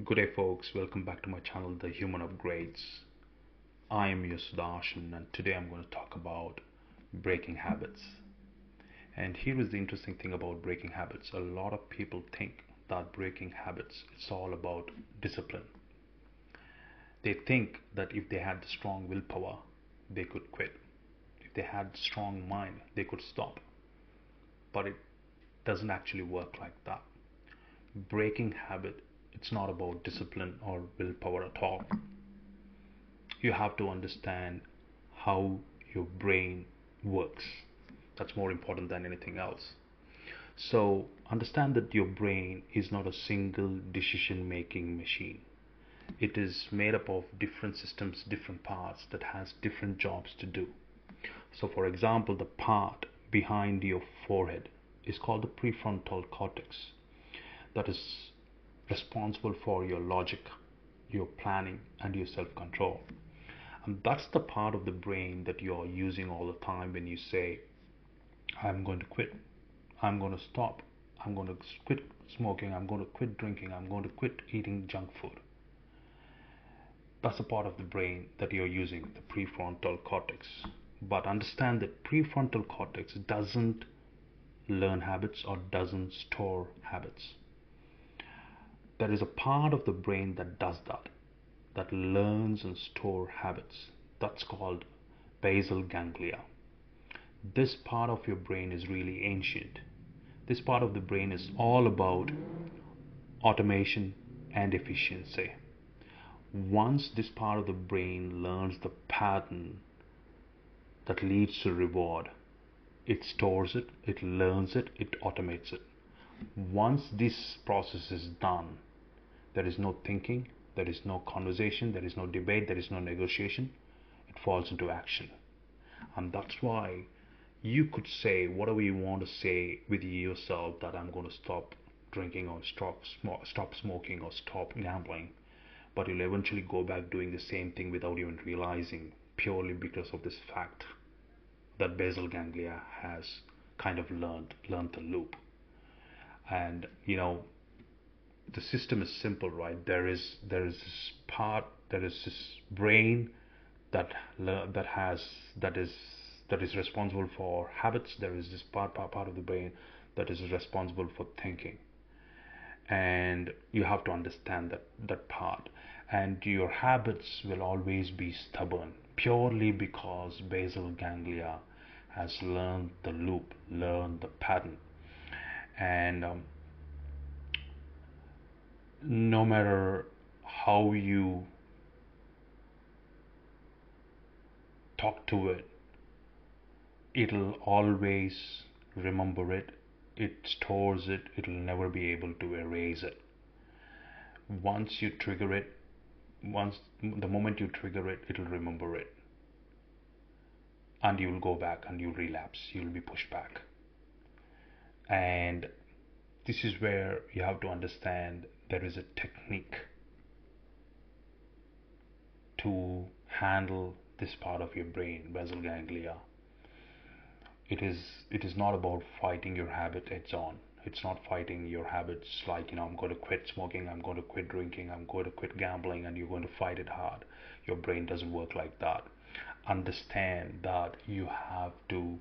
Good day, folks. Welcome back to my channel, The Human Upgrades. I am your Sudarshan, and today I'm going to talk about breaking habits. And here is the interesting thing about breaking habits. A lot of people think that breaking habits it's all about discipline. They think that if they had the strong willpower, they could quit. If they had strong mind, they could stop. But it doesn't actually work like that. Breaking habit, it's not about discipline or willpower at all. You have to understand how your brain works. That's more important than anything else. So understand that your brain is not a single decision making machine. It is made up of different systems, different parts that has different jobs to do. So for example, the part behind your forehead is called the prefrontal cortex. That is responsible for your logic, your planning, and your self-control. And that's the part of the brain that you're using all the time when you say, I'm going to quit, I'm going to stop, I'm going to quit smoking, I'm going to quit drinking, I'm going to quit eating junk food. That's the part of the brain that you're using, the prefrontal cortex. But understand that prefrontal cortex doesn't learn habits or doesn't store habits. There is a part of the brain that does that learns and store habits. That's called basal ganglia. This part of your brain is really ancient. This part of the brain is all about automation and efficiency. Once this part of the brain learns the pattern that leads to reward, it stores it, it learns it, it automates it. Once this process is done, there is no thinking, there is no conversation, there is no debate, there is no negotiation. It falls into action. And that's why you could say whatever you want to say with yourself, that I'm going to stop drinking or stop smoking or stop gambling. But you'll eventually go back doing the same thing without even realizing, purely because of this fact that basal ganglia has kind of learned the loop. And the system is simple, right? There is this part, there is this brain that is responsible for habits. There is this part of the brain that is responsible for thinking, and you have to understand that part. And your habits will always be stubborn, purely because basal ganglia has learned the loop, learned the pattern. And no matter how you talk to it, it'll always remember it. It stores it. It'll never be able to erase it. Once you trigger it, the moment you trigger it, it'll remember it. And you'll go back and you'll relapse. You'll be pushed back. And this is where you have to understand there is a technique to handle this part of your brain, basal ganglia. It is not about fighting your habit heads on. It's not fighting your habits like, I'm going to quit smoking, I'm going to quit drinking, I'm going to quit gambling, and you're going to fight it hard. Your brain doesn't work like that. Understand that you have to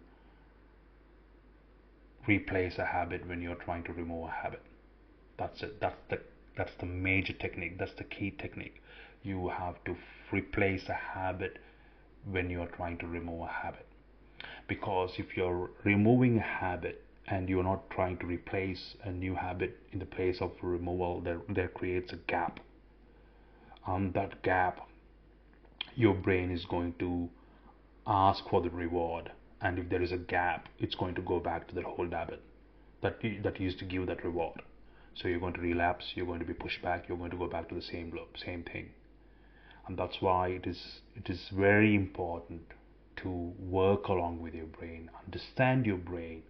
replace a habit when you're trying to remove a habit. That's it. That's the major technique. That's the key technique. You have to replace a habit when you're trying to remove a habit. Because if you're removing a habit and you're not trying to replace a new habit in the place of removal, there creates a gap. That gap, your brain is going to ask for the reward, and if there is a gap, it's going to go back to that old habit that used to give that reward. So you're going to relapse, you're going to be pushed back, you're going to go back to the same loop, same thing. And that's why it is very important to work along with your brain, understand your brain,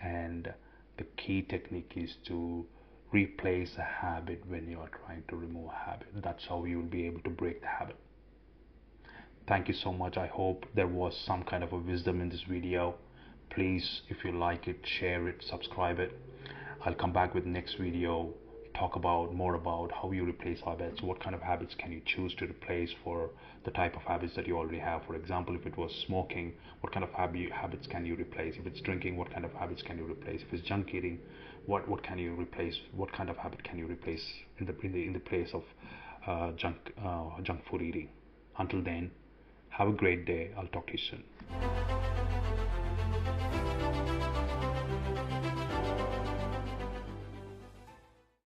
and the key technique is to replace a habit when you are trying to remove a habit. That's how you will be able to break the habit. Thank you so much. I hope there was some kind of a wisdom in this video. Please, if you like it, share it, subscribe it. I'll come back with next video talk about more about how you replace habits. What kind of habits can you choose to replace for the type of habits that you already have? For example, if it was smoking, what kind of habits can you replace? If it's drinking, what kind of habits can you replace? If it's junk eating, what can you replace? What kind of habit can you replace in the place of junk food eating? Until then, have a great day. I'll talk to you soon.